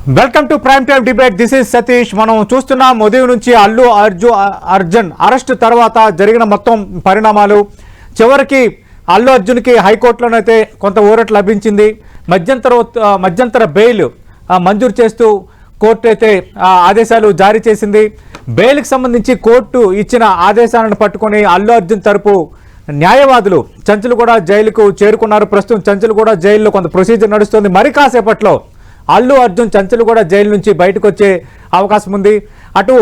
Welcome to prime time debate. This is Satish. మనం చూస్తున్నాం ఉదయం నుంచి అల్లు అర్జున్ అరెస్ట్ తర్వాత జరిగిన మొత్తం పరిణామాలు. చివరికి అల్లు అర్జున్కి హైకోర్టులోనైతే కొంత ఊరట లభించింది. మధ్యంతర బెయిల్ మంజూరు చేస్తూ కోర్టు అయితే ఆదేశాలు జారీ చేసింది. బెయిల్కి సంబంధించి కోర్టు ఇచ్చిన ఆదేశాలను పట్టుకొని అల్లు అర్జున్ తరపు న్యాయవాదులు చంచల్గూడ జైలుకు చేరుకున్నారు. ప్రస్తుతం చంచల్గూడ జైల్లో కొంత ప్రొసీజర్ నడుస్తుంది. మరి కాసేపట్లో అల్లు అర్జున్ చంచల్గూడ జైలు నుంచి బయటకు వచ్చే అవకాశం ఉంది. అటు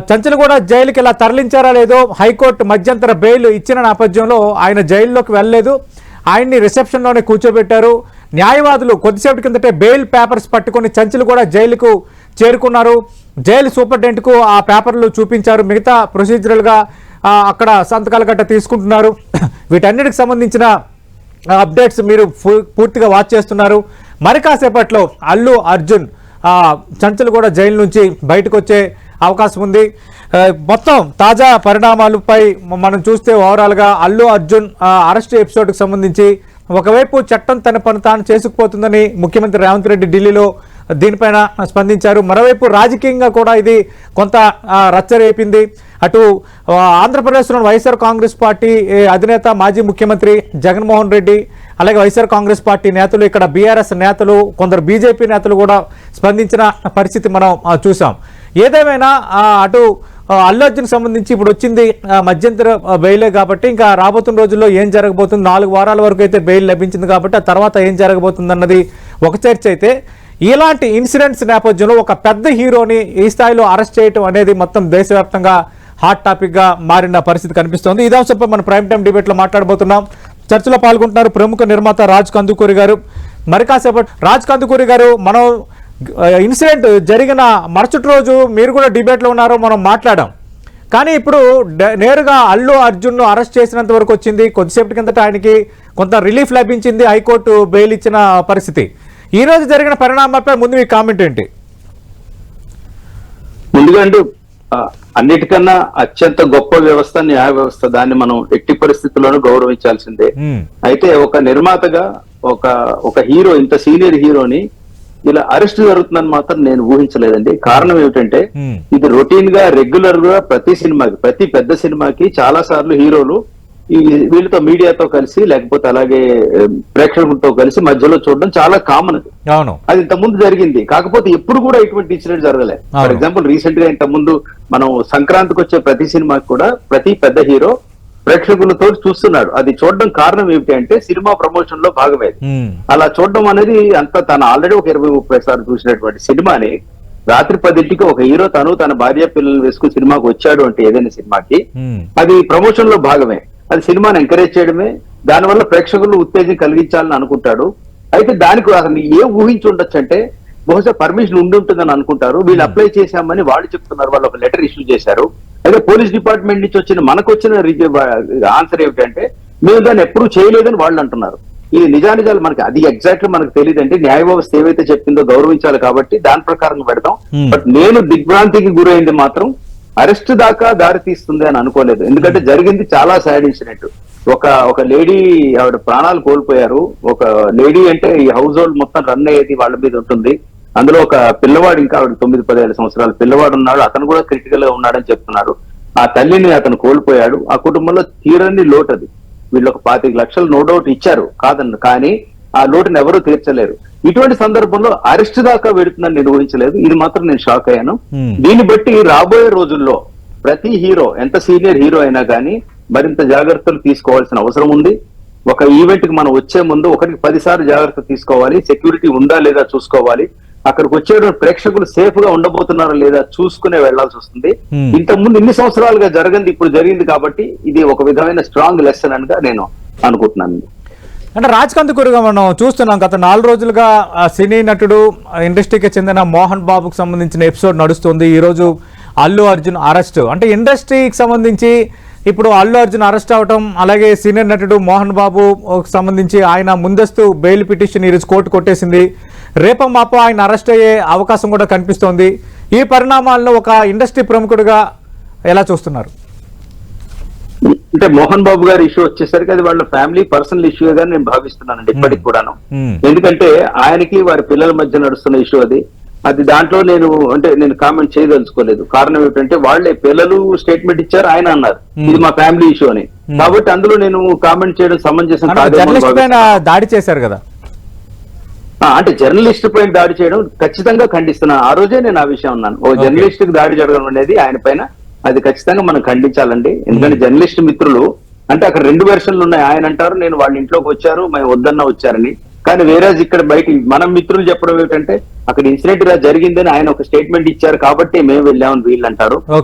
చంచల్గూడ జైలుకి ఇలా తరలించారా లేదో హైకోర్టు మధ్యంతర బెయిల్ ఇచ్చిన నేపథ్యంలో ఆయన జైల్లోకి వెళ్ళలేదు. ఆయన్ని రిసెప్షన్లోనే కూర్చోబెట్టారు. న్యాయవాదులు కొద్దిసేపటి కిందటే బెయిల్ పేపర్స్ పట్టుకొని చంచల్గూడ జైలుకు చేరుకున్నారు. జైలు సూపరింటెండెంట్కు ఆ పేపర్లు చూపించారు. మిగతా ప్రొసీజరల్గా అక్కడ సంతకాల గట్ట తీసుకుంటున్నారు. వీటన్నిటికి సంబంధించిన అప్డేట్స్ మీరు పూర్తిగా వాచ్ చేస్తున్నారు. మరి కాసేపట్లో అల్లు అర్జున్ చంచల్గూడ జైలు నుంచి బయటకు వచ్చే అవకాశం ఉంది. మొత్తం తాజా పరిణామాలపై మనం చూస్తే ఓవరాల్గా అల్లు అర్జున్ అరెస్ట్ ఎపిసోడ్కి సంబంధించి ఒకవైపు చట్టం తన పని తాను చేసుకుపోతుందని ముఖ్యమంత్రి రేవంత్ రెడ్డి ఢిల్లీలో దీనిపైన స్పందించారు. మరోవైపు రాజకీయంగా కూడా ఇది కొంత రచ్చరేపింది. అటు ఆంధ్రప్రదేశ్లో వైఎస్ఆర్ కాంగ్రెస్ పార్టీ అధినేత మాజీ ముఖ్యమంత్రి జగన్మోహన్ రెడ్డి, అలాగే వైఎస్ఆర్ కాంగ్రెస్ పార్టీ నేతలు, ఇక్కడ బీఆర్ఎస్ నేతలు, కొందరు బీజేపీ నేతలు కూడా స్పందించిన పరిస్థితి మనం చూసాం. ఏదేమైనా అటు అల్లు అర్జున్కి సంబంధించి ఇప్పుడు వచ్చింది మధ్యంతర బెయిలే కాబట్టి ఇంకా రాబోతున్న రోజుల్లో ఏం జరగబోతుంది, 4 వారాల వరకు అయితే బెయిల్ లభించింది కాబట్టి ఆ తర్వాత ఏం జరగబోతుంది అన్నది ఒక చర్చ అయితే, ఇలాంటి ఇన్సిడెంట్స్ నేపథ్యంలో ఒక పెద్ద హీరోని ఈ స్థాయిలో అరెస్ట్ చేయడం అనేది మొత్తం దేశవ్యాప్తంగా హాట్ టాపిక్గా మారిన పరిస్థితి కనిపిస్తోంది. ఇదే అంశంపై మనం ప్రైమ్ టైం డిబేట్లో మాట్లాడబోతున్నాం. చర్చలో పాల్గొంటున్నారు ప్రముఖ నిర్మాత రాజ్ కందుకూరి గారు. మరి కాసేపటి రాజ్ కందుకూరి గారు, మనం ఇన్సిడెంట్ జరిగిన మరుసటి రోజు మీరు కూడా డిబేట్లో ఉన్నారో మనం మాట్లాడాం. కానీ ఇప్పుడు నేరుగా అల్లు అర్జున్ను అరెస్ట్ చేసినంత వరకు వచ్చింది. కొద్దిసేపటి కిందట ఆయనకి కొంత రిలీఫ్ లభించింది, హైకోర్టు బెయిల్ ఇచ్చిన పరిస్థితి. ఈ రోజు జరిగిన పరిణామాలపై ముందు మీ కామెంట్ ఏంటి? ముందుగా అండి, అన్నిటికన్నా అత్యంత గొప్ప వ్యవస్థ న్యాయ వ్యవస్థ, దాన్ని మనం ఎట్టి పరిస్థితుల్లోనూ గౌరవించాల్సిందే. అయితే ఒక నిర్మాతగా ఒక హీరో, ఇంత సీనియర్ హీరోని ఇలా అరెస్ట్ జరుగుతుందని మాత్రం నేను ఊహించలేదండి. కారణం ఏమిటంటే ఇది రొటీన్ గా రెగ్యులర్ గా ప్రతి సినిమాకి, ప్రతి పెద్ద సినిమాకి చాలా సార్లు హీరోలు వీళ్ళతో మీడియాతో కలిసి లేకపోతే అలాగే ప్రేక్షకులతో కలిసి మధ్యలో చూడడం చాలా కామన్. అది ఇంతకుముందు జరిగింది, కాకపోతే ఎప్పుడు కూడా ఇటువంటి ఇన్సిడెంట్ జరగలే. ఫర్ ఎగ్జాంపుల్ రీసెంట్ గా ఇంతకుముందు మనం సంక్రాంతికి వచ్చే ప్రతి సినిమాకి కూడా ప్రతి పెద్ద హీరో ప్రేక్షకులతో చూస్తున్నాడు. అది చూడడం కారణం ఏమిటి అంటే సినిమా ప్రమోషన్ లో భాగమే. అలా చూడడం అనేది అంత తన ఆల్రెడీ ఒక 20-30 సార్లు చూసినటువంటి సినిమాని రాత్రి 10ంటికి ఒక హీరో తన భార్య పిల్లలు వేసుకుని సినిమాకి వచ్చాడు అంటే ఏదైనా సినిమాకి అది ప్రమోషన్ లో భాగమే. అది సినిమాని ఎంకరేజ్ చేయడమే, దానివల్ల ప్రేక్షకులు ఉత్తేజం కలిగించాలని అనుకుంటాడు. అయితే దానికి అసలు ఏం ఊహించి ఉండొచ్చు అంటే బహుశా పర్మిషన్ ఉండి ఉంటుందని అనుకుంటారు. వీళ్ళు అప్లై చేశామని వాళ్ళు చెప్తున్నారు. వాళ్ళు ఒక లెటర్ ఇష్యూ చేశారు. అయితే పోలీస్ డిపార్ట్మెంట్ నుంచి మనకు వచ్చిన ఆన్సర్ ఏమిటంటే మేము దాన్ని ఎప్పుడూ చేయలేదని వాళ్ళు అంటున్నారు. ఈ నిజానిజాలు మనకి అది ఎగ్జాక్ట్లీ మనకు తెలియదంటే న్యాయ వ్యవస్థ ఏవైతే చెప్పిందో గౌరవించాలి కాబట్టి దాని ప్రకారం పెడతాం. బట్ నేను దిగ్భ్రాంతికి గురైంది మాత్రం అరెస్ట్ దాకా దారి తీస్తుంది అని అనుకోలేదు. ఎందుకంటే జరిగింది చాలా సాడ్ ఇన్సిడెంట్. ఒక లేడీ, ఆవిడ ప్రాణాలు కోల్పోయారు. ఒక లేడీ అంటే ఈ హౌస్ హోల్డ్ మొత్తం రన్ అయ్యేది వాళ్ళ మీద ఉంటుంది. అందులో ఒక పిల్లవాడు, ఇంకా ఆవిడ 9-10 సంవత్సరాల పిల్లవాడు ఉన్నాడు. అతను కూడా క్రిటికల్ గా ఉన్నాడని చెప్తున్నారు. ఆ తల్లిని అతను కోల్పోయాడు. ఆ కుటుంబంలో తీరని లోటు అది. వీళ్ళు ఒక 25 లక్షలు నో డౌట్ ఇచ్చారు కాదన్న, కానీ ఆ లోటుని ఎవరూ తీర్చలేరు. ఇటువంటి సందర్భంలో అరెస్ట్ దాకా వెడుతుందని నేను ఊహించలేదు. ఇది మాత్రం నేను షాక్ అయ్యాను. దీన్ని బట్టి రాబోయే రోజుల్లో ప్రతి హీరో, ఎంత సీనియర్ హీరో అయినా కానీ మరింత జాగ్రత్తలు తీసుకోవాల్సిన అవసరం ఉంది. ఒక ఈవెంట్ కి మనం వచ్చే ముందు 1-10 సార్లు జాగ్రత్త తీసుకోవాలి. సెక్యూరిటీ ఉందా లేదా చూసుకోవాలి. అక్కడికి వచ్చే ప్రేక్షకులు సేఫ్ గా ఉండబోతున్నారా లేదా చూసుకునే వెళ్లాల్సి వస్తుంది. ఇంతకుముందు ఇన్ని సంవత్సరాలుగా జరగంది, ఇప్పుడు జరిగింది కాబట్టి ఇది ఒక విధమైన స్ట్రాంగ్ లెసన్ అనిగా నేను అనుకుంటున్నాను. అంటే రాజ్ కందుకూరిగా మనం చూస్తున్నాం, గత 4 రోజులుగా సినీ నటుడు, ఇండస్ట్రీకి చెందిన మోహన్ బాబుకు సంబంధించిన ఎపిసోడ్ నడుస్తుంది. ఈరోజు అల్లు అర్జున్ అరెస్ట్. అంటే ఇండస్ట్రీకి సంబంధించి ఇప్పుడు అల్లు అర్జున్ అరెస్ట్ అవటం, అలాగే సీనియర్ నటుడు మోహన్ బాబు సంబంధించి ఆయన ముందస్తు బెయిల్ పిటిషన్ ఈరోజు కోర్టు కొట్టేసింది. రేపో మాపో ఆయన అరెస్ట్ అయ్యే అవకాశం కూడా కనిపిస్తోంది. ఈ పరిణామాలను ఒక ఇండస్ట్రీ ప్రముఖుడిగా ఎలా చూస్తున్నారు? అంటే మోహన్ బాబు గారి ఇష్యూ వచ్చేసరికి అది వాళ్ళ ఫ్యామిలీ పర్సనల్ ఇష్యూగా నేను భావిస్తున్నానండి ఇప్పటికి కూడాను. ఎందుకంటే ఆయనకి వారి పిల్లల మధ్య నడుస్తున్న ఇష్యూ అది. అది దాంట్లో నేను కామెంట్ చేయదలుచుకోలేదు. కారణం ఏమిటంటే వాళ్ళే పిల్లలు స్టేట్మెంట్ ఇచ్చారు, ఆయన అన్నారు ఇది మా ఫ్యామిలీ ఇష్యూ అని. కాబట్టి అందులో నేను కామెంట్ చేయడం సమంజసం కాదేమో. జర్నలిస్ట్ పైన దాడి చేశారు కదా, అంటే జర్నలిస్ట్ పైన దాడి చేయడం ఖచ్చితంగా ఖండిస్తున్నాను. ఆ రోజే నేను ఆ విషయం ఉన్నాను. ఓ జర్నలిస్ట్ కి దాడి జరగడం అనేది ఆయన పైన అది ఖచ్చితంగా మనం ఖండించాలండి. ఎందుకంటే జర్నలిస్ట్ మిత్రులు అంటే అక్కడ 2 వెర్షన్లు ఉన్నాయి. ఆయన అంటారు నేను వాళ్ళ ఇంట్లోకి వచ్చారు, మేము వద్దన్నా వచ్చారని. కానీ వేరే ఇక్కడ బయట మనం మిత్రులు చెప్పడం ఏమిటంటే అక్కడ ఇన్సిడెంట్ గా జరిగిందని ఆయన ఒక స్టేట్మెంట్ ఇచ్చారు కాబట్టి మేము వెళ్ళామని వీళ్ళు అంటారు.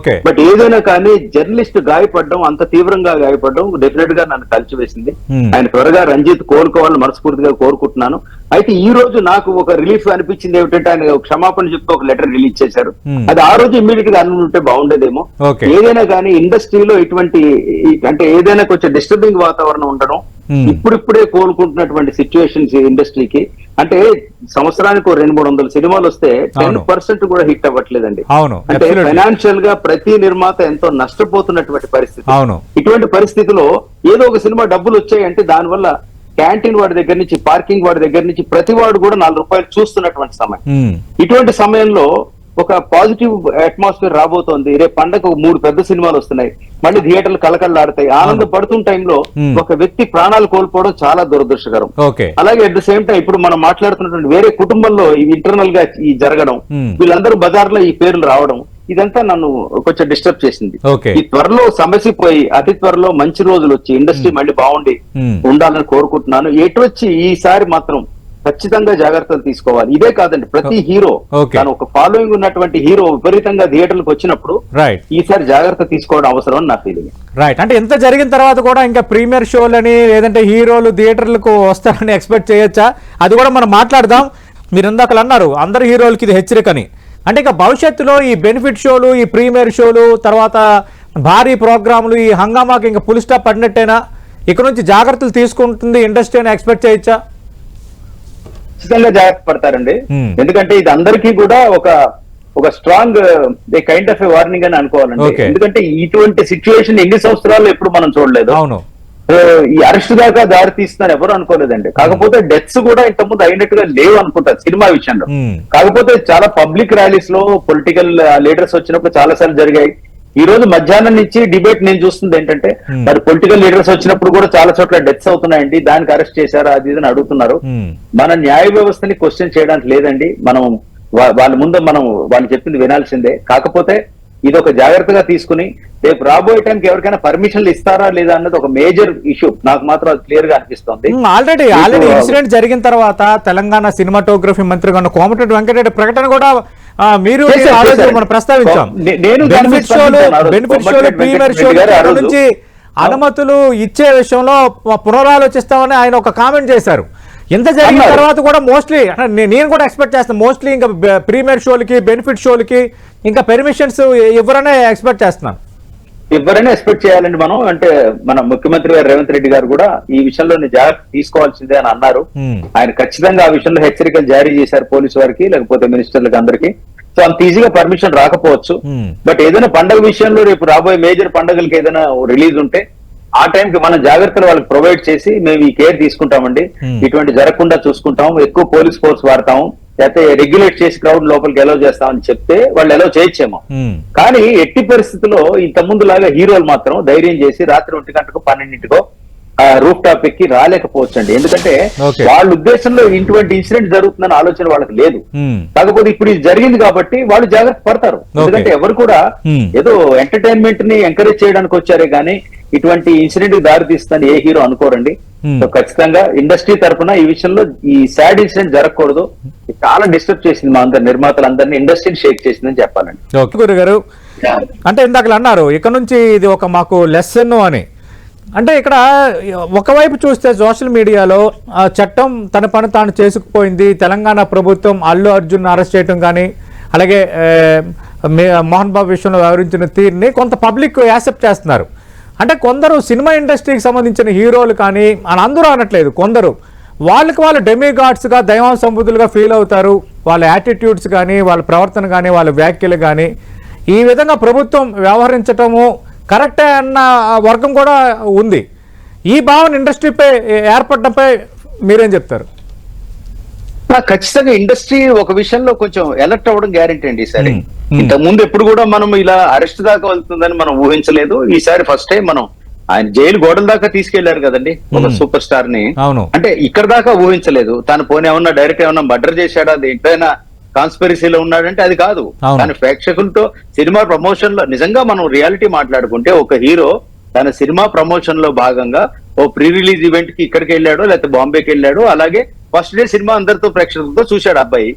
బట్ ఏదైనా కానీ జర్నలిస్ట్ గాయపడడం, అంత తీవ్రంగా గాయపడడం డెఫినెట్ గా నన్ను కలిసివేసింది. ఆయన త్వరగా రంజిత్ కోలుకోవాలని మనస్ఫూర్తిగా కోరుకుంటున్నాను. అయితే ఈ రోజు నాకు ఒక రిలీఫ్ అనిపించింది ఏమిటంటే ఆయన క్షమాపణ చెప్తూ ఒక లెటర్ రిలీజ్ చేశారు. అది ఆ రోజు ఇమ్మీడియట్ గా అనుకుంటే బాగుండేదేమో. ఏదైనా కానీ ఇండస్ట్రీలో ఇటువంటి అంటే ఏదైనా కొంచెం డిస్టర్బింగ్ వాతావరణం ఉండడం, ఇప్పుడిప్పుడే కోలుకుంటున్నటువంటి సిచ్యువేషన్స్ ఇండస్ట్రీకి అంటే సంవత్సరానికి 200-300 సినిమాలు వస్తే 10% కూడా హిట్ అవ్వట్లేదండి. అంటే ఫైనాన్షియల్ గా ప్రతి నిర్మాత ఎంతో నష్టపోతున్నటువంటి పరిస్థితి. ఇటువంటి పరిస్థితిలో ఏదో ఒక సినిమా డబ్బులు వచ్చాయంటే దానివల్ల క్యాంటీన్ వాడి దగ్గర నుంచి పార్కింగ్ వాడి దగ్గర నుంచి ప్రతి వాడు కూడా 4 రూపాయలు చూస్తున్నటువంటి సమయం. ఇటువంటి సమయంలో ఒక పాజిటివ్ అట్మాస్ఫియర్ రాబోతోంది. రేపు పండగ 3 పెద్ద సినిమాలు వస్తున్నాయి, మళ్ళీ థియేటర్లు కలకల్లాడతాయి. ఆనందం పడుతున్న టైంలో ఒక వ్యక్తి ప్రాణాలు కోల్పోవడం చాలా దురదృష్టకరం. అలాగే అట్ ద సేమ్ టైం ఇప్పుడు మనం మాట్లాడుతున్నటువంటి వేరే కుటుంబంలో ఇవి ఇంటర్నల్ గా ఈ జరగడం, వీళ్ళందరూ బజార్లో ఈ పేర్లు రావడం, ఇదంతా నన్ను కొంచెం డిస్టర్బ్ చేసింది. ఈ త్వరలో సమస్య పోయి అతి త్వరలో మంచి రోజులు వచ్చి ఇండస్ట్రీ మళ్ళీ బాగుండి ఉండాలని కోరుకుంటున్నాను. ఎటు వచ్చి ఈసారి మాత్రం ఖచ్చితంగా జాగ్రత్తలు తీసుకోవాలి. ఇదే కాదండి, ప్రతి హీరో తను ఒక ఫాలోయింగ్ ఉన్నటువంటి హీరో విపరీతంగా థియేటర్లకు వచ్చినప్పుడు ఈసారి జాగ్రత్త తీసుకోవడం అవసరం అని నా ఫీలింగ్. రైట్, అంటే ఎంత జరిగిన తర్వాత కూడా ఇంకా ప్రీమియర్ షోలని లేదంటే హీరోలు థియేటర్లకు వస్తారని ఎక్స్పెక్ట్ చేయొచ్చా? అది కూడా మనం మాట్లాడదాం. మీరు ఇందాక అన్నారు అందరు హీరోలకి ఇది హెచ్చరికని. అంటే ఇక భవిష్యత్తులో ఈ బెనిఫిట్ షోలు, ఈ ప్రీమియర్ షోలు, తర్వాత భారీ ప్రోగ్రాములు, ఈ హంగామాకి ఇంకా ఫుల్ స్టాప్ పడినట్టేనా? ఇక్కడ నుంచి జాగ్రత్తలు తీసుకుంటుంది ఇండస్ట్రీ అని ఎక్స్పెక్ట్ చేయొచ్చా? ఖచ్చితంగా జాగ్రత్త పడతారండి. ఎందుకంటే ఇది అందరికీ కూడా ఒక స్ట్రాంగ్ కైండ్ ఆఫ్ వార్నింగ్ అని అనుకోవాలండి. ఎందుకంటే ఇటువంటి సిచ్యువేషన్ ఎన్ని సంవత్సరాలు ఎప్పుడు మనం చూడలేదు. ఈ అరెస్ట్ దాకా దారి తీస్తున్నారు ఎవరు అనుకోలేదండి. కాకపోతే డెత్స్ కూడా ఇంతకుముందు అయినట్టుగా లేవు అనుకుంటారు సినిమా విషయంలో. కాకపోతే చాలా పబ్లిక్ ర్యాలీస్ లో పొలిటికల్ లీడర్స్ వచ్చినప్పుడు చాలా సార్లు జరిగాయి. ఈ రోజు మధ్యాహ్నం నుంచి డిబేట్ నేను చూస్తుంది ఏంటంటే మరి పొలిటికల్ లీడర్స్ వచ్చినప్పుడు కూడా చాలా చోట్ల డెత్స్ అవుతున్నాయండి, దానికి అరెస్ట్ చేశారా అది ఇది అడుగుతున్నారు. మన న్యాయ వ్యవస్థని క్వశ్చన్ చేయడానికి లేదండి. మనం వాళ్ళ ముందు మనం వాళ్ళు చెప్పింది వినాల్సిందే. కాకపోతే ఇది ఒక జాగ్రత్తగా తీసుకుని రేపు రాబోయే టైంకి ఎవరికైనా పర్మిషన్లు ఇస్తారా లేదా అన్నది ఒక మేజర్ ఇష్యూ. నాకు మాత్రం అది క్లియర్ గా అనిపిస్తుంది. ఆల్రెడీ ఇన్సిడెంట్ జరిగిన తర్వాత తెలంగాణ సినిమాటోగ్రఫీ మంత్రి కోమటిరెడ్డి వెంకటరెడ్డి ప్రకటన కూడా మీరు మనం ప్రస్తావించాం. బెనిఫిట్ షోలు ప్రీమియర్ షోలు నుంచి అనుమతులు ఇచ్చే విషయంలో పునరాలోచిస్తామని ఆయన ఒక కామెంట్ చేశారు. ఇంత జరిగిన తర్వాత కూడా మోస్ట్లీ నేను కూడా ఎక్స్పెక్ట్ చేస్తాను మోస్ట్లీ ఇంకా ప్రీమియర్ షోలకి బెనిఫిట్ షోలకి ఇంకా పెర్మిషన్స్ ఎవరైనా ఎక్స్పెక్ట్ చేస్తున్నాను. ఎవరైనా ఎక్స్పెక్ట్ చేయాలండి మనం. అంటే మన ముఖ్యమంత్రి గారు రేవంత్ రెడ్డి గారు కూడా ఈ విషయంలో జాగ్రత్త తీసుకోవాల్సిందే అని అన్నారు. ఆయన ఖచ్చితంగా ఆ విషయంలో హెచ్చరికలు జారీ చేశారు పోలీసు వారికి లేకపోతే మినిస్టర్లకు అందరికీ. సో అంత ఈజీగా పర్మిషన్ రాకపోవచ్చు. బట్ ఏదైనా పండుగ విషయంలో రేపు రాబోయే మేజర్ పండుగలకి ఏదైనా రిలీజ్ ఉంటే ఆ టైంకి మనం జాగ్రత్తలు వాళ్ళకి ప్రొవైడ్ చేసి మేము ఈ కేర్ తీసుకుంటామండి, ఇటువంటి జరగకుండా చూసుకుంటాం, ఎక్కువ పోలీస్ ఫోర్స్ వాడతాము, లేకపోతే రెగ్యులేట్ చేసి క్రౌడ్ లోపలికి ఎలవ్ చేస్తామని చెప్తే వాళ్ళు ఎలవ్ చేయొచ్చేమో. కానీ ఎట్టి పరిస్థితుల్లో ఇంత ముందు లాగా హీరోలు మాత్రం ధైర్యం చేసి రాత్రి 1 గంటకో 12 రూఫ్ టాప్ ఎక్కి రాలేకపోవచ్చు అండి. ఎందుకంటే వాళ్ళ ఉద్దేశంలో ఇటువంటి ఇన్సిడెంట్ జరుగుతుందని ఆలోచన వాళ్ళకి లేదు. కాకపోతే ఇప్పుడు ఇది జరిగింది కాబట్టి వాళ్ళు జాగ్రత్త పడతారు. ఎందుకంటే ఎవరు కూడా ఏదో ఎంటర్టైన్మెంట్ ని ఎంకరేజ్ చేయడానికి వచ్చారే గానీ ఇటువంటి ఇన్సిడెంట్ కి దారి తీస్తుందని ఏ హీరో అనుకోరండి. సో ఖచ్చితంగా ఇండస్ట్రీ తరఫున ఈ విషయంలో ఈ సాడ్ ఇన్సిడెంట్ జరగకూడదు. చాలా డిస్టర్బ్ చేసింది మా అందరి నిర్మాతలందరినీ, ఇండస్ట్రీని షేక్ చేసిందని చెప్పాలండి. గురుగారు అంటే ఇందాక అన్నారు ఇక్కడ నుంచి ఇది ఒక మాకు లెసన్ అని. అంటే ఇక్కడ ఒకవైపు చూస్తే సోషల్ మీడియాలో చట్టం తన పని తాను చేసుకుపోయింది, తెలంగాణ ప్రభుత్వం అల్లు అర్జున్ అరెస్ట్ చేయడం కానీ అలాగే మోహన్ బాబు విషయంలో వ్యవహరించిన తీరుని కొంత పబ్లిక్ యాక్సెప్ట్ చేస్తున్నారు. అంటే కొందరు సినిమా ఇండస్ట్రీకి సంబంధించిన హీరోలు కానీ అని అందరూ అనట్లేదు, కొందరు వాళ్ళకి వాళ్ళు డెమిగాడ్స్గా దైవం సంబుద్ధులుగా ఫీల్ అవుతారు. వాళ్ళ యాటిట్యూడ్స్ కానీ వాళ్ళ ప్రవర్తన కానీ వాళ్ళ వ్యాఖ్యలు కానీ ఈ విధంగా ప్రభుత్వం వ్యవహరించటము కరెక్టే అన్న వర్గం కూడా ఉంది. ఈ భావన ఇండస్ట్రీపై ఏర్పడడంపై మీరేం చెప్తారు? ఖచ్చితంగా ఇండస్ట్రీ ఒక విషయంలో కొంచెం అలర్ట్ అవ్వడం గ్యారెంటీ అండి ఈసారి. ఇంతకు ముందు ఎప్పుడు కూడా మనం ఇలా అరెస్ట్ దాకా వెళ్తుందని మనం ఊహించలేదు. ఈసారి ఫస్ట్ టైం మనం ఆయన జైలు గోడల దాకా తీసుకెళ్లారు కదండి ఒక సూపర్ స్టార్ ని. అంటే ఇక్కడ దాకా ఊహించలేదు. తను పోనీ ఏమన్నా డైరెక్ట్ ఏమన్నా మర్డర్ చేశాడా, దేంట్లోనైనా కాన్స్పిరసీలో ఉన్నాడంటే అది కాదు. కానీ ప్రేక్షకులతో సినిమా ప్రమోషన్ లో నిజంగా మనం రియాలిటీ మాట్లాడుకుంటే ఒక హీరో తన సినిమా ప్రమోషన్ లో భాగంగా ఓ ప్రీ రిలీజ్ ఈవెంట్ కి ఇక్కడికి వెళ్ళాడు, లేకపోతే బాంబేకి వెళ్ళాడు. అలాగే ఫస్ట్ డే సినిమా అందరితో ప్రేక్షకులతో చూశాడు అబ్బాయి.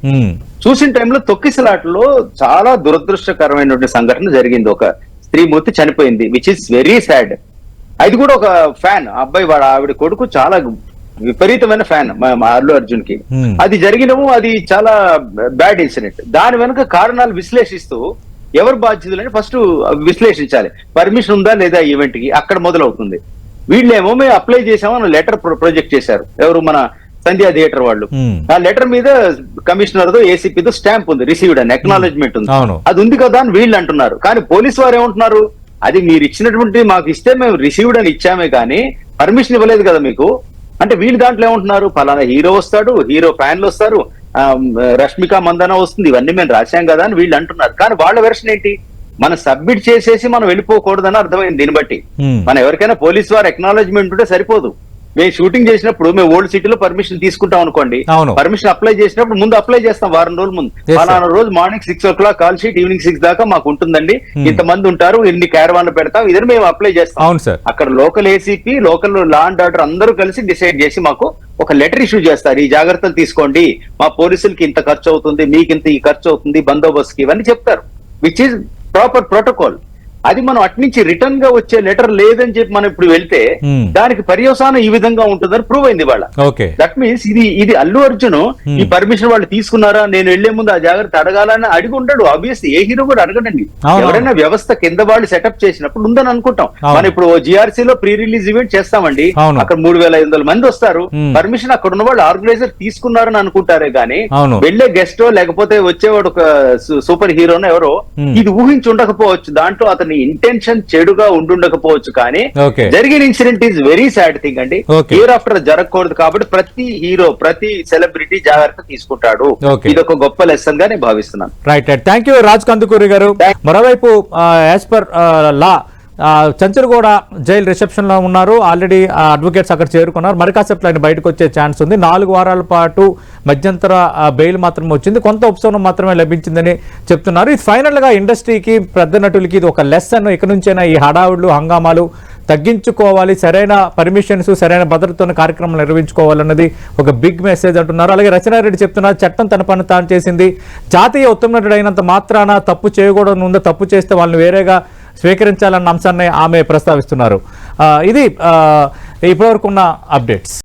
చూసిన టైంలో తొక్కిసలాటలో చాలా దురదృష్టకరమైనటువంటి సంఘటన జరిగింది. ఒక స్త్రీమూర్తి చనిపోయింది, విచ్ ఇస్ వెరీ సాడ్. అది కూడా ఒక ఫ్యాన్ అబ్బాయి, వాడు ఆవిడ కొడుకు చాలా విపరీతమైన ఫ్యాన్ మా అల్లు అర్జున్ కి. అది జరిగినము, అది చాలా బ్యాడ్ ఇన్సిడెంట్. దాని వెనుక కారణాలు విశ్లేషిస్తూ ఎవరు బాధ్యతలని ఫస్ట్ విశ్లేషించాలి. పర్మిషన్ ఉందా లేదా ఈవెంట్ కి, అక్కడ మొదలవుతుంది. వీళ్ళేమో మేము అప్లై చేసామని లెటర్ ప్రొజెక్ట్ చేశారు. ఎవరు, మన సంధ్యా థియేటర్ వాళ్ళు. ఆ లెటర్ మీద కమిషనర్ తో ఏసీపీతో స్టాంప్ ఉంది, రిసీవ్డ్ అని అక్నాలెడ్జ్మెంట్ ఉంది. అది ఉంది కదా అని వీళ్ళు అంటున్నారు. కానీ పోలీసు వారు ఏమంటున్నారు, అది మీరు ఇచ్చినటువంటి మాకు ఇస్తే మేము రిసీవ్డ్ అని ఇచ్చామే కానీ పర్మిషన్ ఇవ్వలేదు కదా మీకు అంటే. వీళ్ళు దాంట్లో ఏమంటున్నారు, పలానా హీరో వస్తాడు, హీరో ఫ్యాన్లు వస్తారు, రష్మిక మందన వస్తుంది, ఇవన్నీ మేము రాశాం కదా అని వీళ్ళు అంటున్నారు. కానీ వాళ్ళ వెర్షన్ ఏంటి, మనం సబ్మిట్ చేసేసి మనం వెళ్ళిపోకూడదని అర్థమైంది. దీన్ని బట్టి మనం ఎవరికైనా పోలీస్ వారు అక్నాలెడ్జ్మెంట్ ఉంటే సరిపోదు. మేము షూటింగ్ చేసినప్పుడు మేము ఓల్డ్ సిటీలో పర్మిషన్ తీసుకుంటాం అనుకోండి, పర్మిషన్ అప్లై చేసినప్పుడు ముందు అప్లై చేస్తాం వారం రోజుల ముందు. పలానా రోజు morning 6 o'clock call sheet, evening 6 దాకా మాకు ఉంటుందండి, ఇంతమంది ఉంటారు, ఇన్ని క్యారవాన్లు పెడతాం, ఇదని మేము అప్లై చేస్తాం. అక్కడ local ACP, local law and order అందరూ కలిసి డిసైడ్ చేసి మాకు ఒక లెటర్ ఇష్యూ చేస్తారు. ఈ జాగ్రత్తలు తీసుకోండి, మా పోలీసులకి ఇంత ఖర్చు అవుతుంది, మీకు ఇంత ఈ ఖర్చు అవుతుంది, బందోబస్తుకి, ఇవన్నీ చెప్తారు. Which is proper protocol. అది మనం అట్నుంచి రిటర్న్ గా వచ్చే లెటర్ లేదని చెప్పి మనం ఇప్పుడు వెళ్తే దానికి పర్యవసానం ఈ విధంగా ఉంటుందని ప్రూవ్ అయింది వాళ్ళ. దట్ మీన్స్ ఇది అల్లు అర్జున్ ఈ పర్మిషన్ వాళ్ళు తీసుకున్నారా, నేను వెళ్లే ముందు ఆ జాగ్రత్త అడగాలని అడిగి ఉంటాడు. ఆబ్వియస్లీ ఏ హీరో కూడా అడగడండి. ఎవరైనా వ్యవస్థ కింద వాళ్ళు సెటప్ చేసినప్పుడు ఉందని అనుకుంటాం. మనం ఇప్పుడు జిఆర్సీ లో ప్రీ రిలీజ్ ఈవెంట్ చేస్తామండి, అక్కడ 3,500 మంది వస్తారు, పర్మిషన్ అక్కడ ఉన్న వాళ్ళు ఆర్గనైజర్ తీసుకున్నారని అనుకుంటారే గానీ వెళ్లే గెస్టో లేకపోతే వచ్చేవాడు ఒక సూపర్ హీరోనో ఎవరో ఇది ఊహించి ఉండకపోవచ్చు. దాంట్లో అతని ఇంటెన్షన్ చెడుగా ఉండుండకపోవచ్చు. కానీ జరిగిన incident is very sad thing అండి. ఇయర్ ఆఫ్టర్ జరగకూడదు కాబట్టి ప్రతి హీరో, ప్రతి సెలబ్రిటీ జాగ్రత్త తీసుకుంటాడు. ఇది ఒక గొప్ప లెసన్ గా నేను భావిస్తున్నాను. Right, thank you Raj Kandukuri గారు. మరోవైపు as per law Chanchalguda jail reception లో ఉన్నారు. ఆల్రెడీ అడ్వకేట్స్ అక్కడ చేరుకున్నారు. మరి కాసేపు ఆయన బయటకు వచ్చే ఛాన్స్ ఉంది. 4 వారాల పాటు మధ్యంతర బెయిల్ మాత్రం వచ్చింది, కొంత ఉపశమనం మాత్రమే లభించిందని చెప్తున్నారు. ఇది ఫైనల్ గా ఇండస్ట్రీకి, పెద్ద నటులకి ఇది ఒక లెసన్. ఇక నుంచైనా ఈ హడావుళ్ళు, హంగామాలు తగ్గించుకోవాలి, సరైన పర్మిషన్స్, సరైన భద్రతతో కార్యక్రమాలు నిర్వహించుకోవాలన్నది ఒక బిగ్ మెసేజ్ అంటున్నారు. అలాగే రచనారెడ్డి చెప్తున్నారు, చట్టం తన పని తాను చేసింది, జాతీయ ఉత్తమ నటుడు అయినంత మాత్రాన తప్పు చేయకూడదు ఉందో, తప్పు చేస్తే వాళ్ళని వేరేగా స్వీకరించాలన్న అంశాన్ని ఆమె ప్రస్తావిస్తున్నారు. ఇది ఇప్పటివరకు ఉన్న అప్డేట్స్.